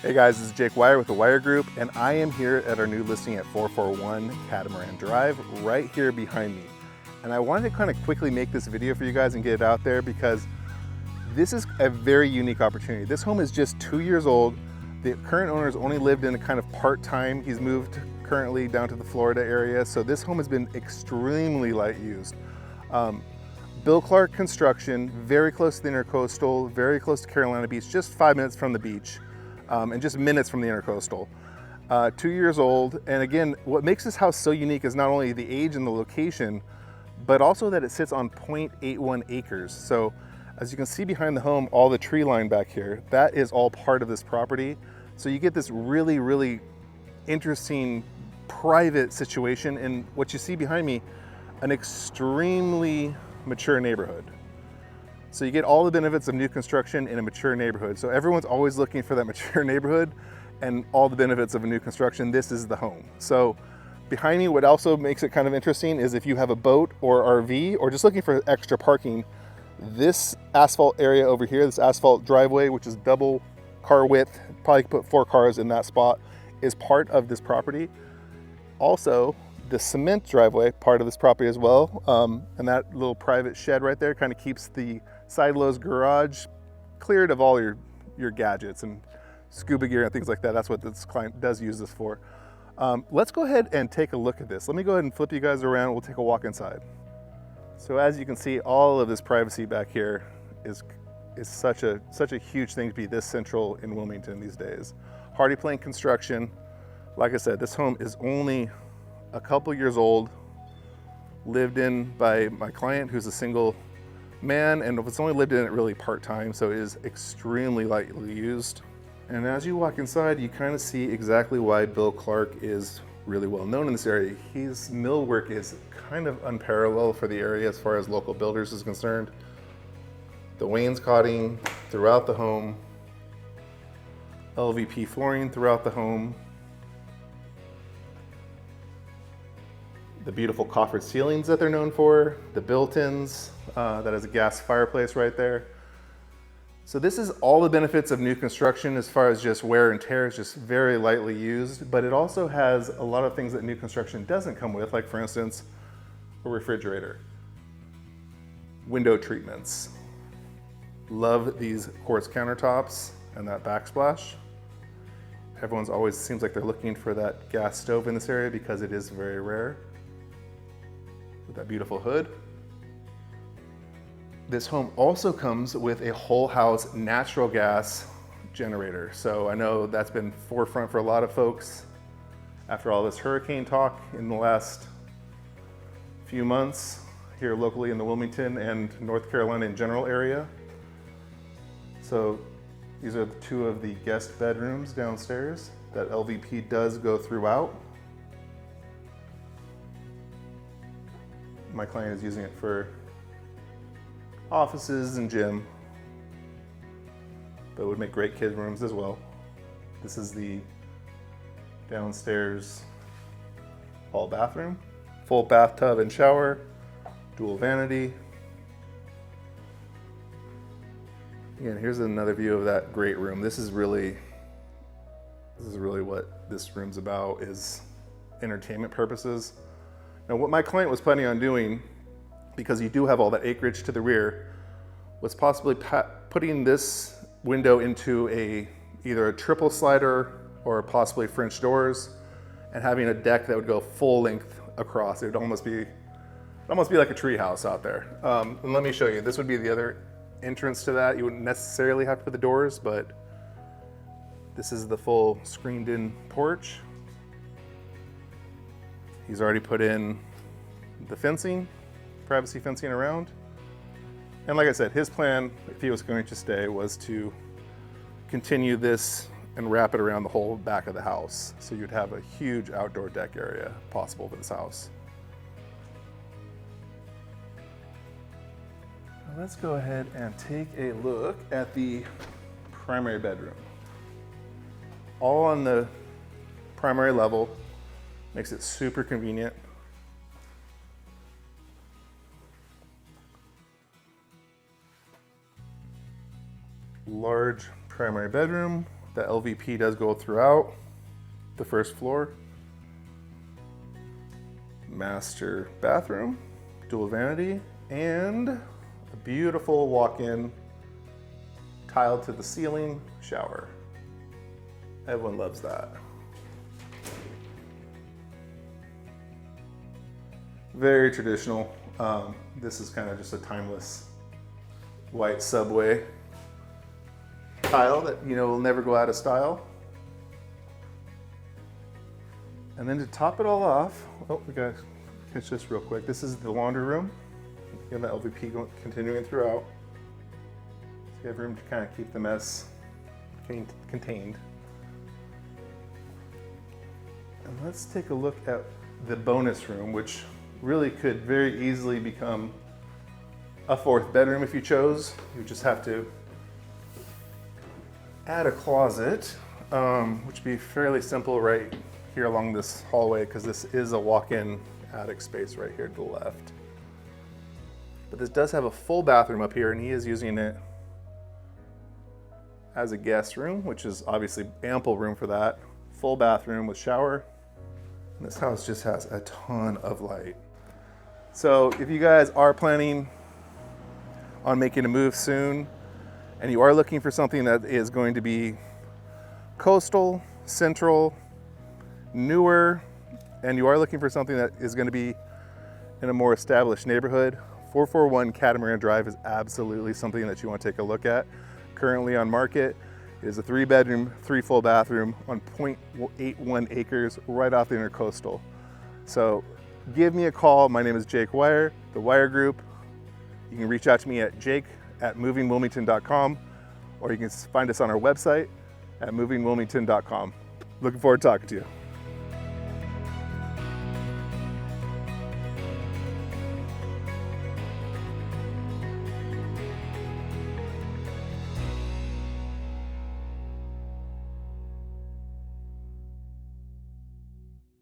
Hey guys, this is Jake Wire with the Wire Group, and I am here at our new listing at 441 Catamaran Drive, right here behind me. And I wanted to kind of quickly make this video for you guys and get it out there because this is a very unique opportunity. This home is just 2 years old. The current owner has only lived in a kind of part-time. He's moved currently down to the Florida area, so this home has been extremely light used. Bill Clark construction, very close to the Intracoastal, very close to Carolina Beach, just 5 minutes from the beach. And just minutes from the Intracoastal. 2 years old, and again, what makes this house so unique is not only the age and the location, but also that it sits on 0.81 acres. So as you can see behind the home, all the tree line back here, that is all part of this property. So you get this really, really interesting private situation, and what you see behind me, an extremely mature neighborhood. So you get all the benefits of new construction in a mature neighborhood. So everyone's always looking for that mature neighborhood and all the benefits of a new construction. This is the home. So behind me, what also makes it kind of interesting is if you have a boat or RV or just looking for extra parking, this asphalt area over here, this asphalt driveway, which is double car width, probably could put 4 cars in that spot, is part of this property. Also, the cement driveway, part of this property as well. And that little private shed right there kind of keeps the side-lows garage cleared of all your gadgets and scuba gear and things like that. That's what this client does use this for. Let's go ahead and take a look at this. Let me go ahead and flip you guys around. We'll take a walk inside. So as you can see, all of this privacy back here is such a huge thing to be this central in Wilmington these days. Hardy plank construction. Like I said, this home is only a couple years old, lived in by my client who's a single man, and it's only lived in it really part-time, so it is extremely lightly used. And as you walk inside, you kind of see exactly why Bill Clark is really well known in this area. His millwork is kind of unparalleled for the area as far as local builders is concerned. The wainscoting throughout the home, LVP flooring throughout the home, the beautiful coffered ceilings that they're known for, the built-ins, that is a gas fireplace right there. So this is all the benefits of new construction as far as just wear and tear. It's just very lightly used, but it also has a lot of things that new construction doesn't come with, like for instance, a refrigerator, window treatments. Love these quartz countertops and that backsplash. Everyone's always seems like they're looking for that gas stove in this area because it is very rare. With that beautiful hood. This home also comes with a whole house natural gas generator. So I know that's been forefront for a lot of folks after all this hurricane talk in the last few months here locally in the Wilmington and North Carolina in general area. So these are 2 of the guest bedrooms downstairs that LVP does go throughout. My client is using it for offices and gym, but would make great kid rooms as well. This is the downstairs hall bathroom, full bathtub and shower, dual vanity. Again, here's another view of that great room. This is really what this room's about, is entertainment purposes. Now, what my client was planning on doing, because you do have all that acreage to the rear, was possibly putting this window into either a triple slider or possibly French doors, and having a deck that would go full length across. It would almost be like a tree house out there. And let me show you. This would be the other entrance to that. You wouldn't necessarily have to put the doors, but this is the full screened-in porch. He's already put in the fencing, privacy fencing around. And like I said, his plan, if he was going to stay, was to continue this and wrap it around the whole back of the house. So you'd have a huge outdoor deck area possible for this house. Now let's go ahead and take a look at the primary bedroom. All on the primary level. Makes it super convenient. Large primary bedroom, The LVP does go throughout the first floor. Master bathroom, dual vanity, and a beautiful walk-in tile to the ceiling shower. Everyone loves that. Very traditional. This is kind of just a timeless white subway tile that, you know, will never go out of style. And then to top it all off, oh, we got to catch this real quick. This is the laundry room. You have the LVP continuing throughout. So you have room to kind of keep the mess contained. And let's take a look at the bonus room, which really could very easily become a fourth bedroom if you chose. You just have to add a closet, which would be fairly simple right here along this hallway, because this is a walk-in attic space right here to the left. But this does have a full bathroom up here, and he is using it as a guest room, which is obviously ample room for that. Full bathroom with shower. And this house just has a ton of light. So if you guys are planning on making a move soon, and you are looking for something that is going to be coastal, central, newer, and you are looking for something that is going to be in a more established neighborhood, 441 Catamaran Drive is absolutely something that you want to take a look at. Currently on market, it is a 3-bedroom, 3 full bathroom on 0.81 acres right off the Intracoastal. So give me a call. My name is Jake Wire, the Wire Group. You can reach out to me at jake@movingwilmington.com, or you can find us on our website at movingwilmington.com. Looking forward to talking to you.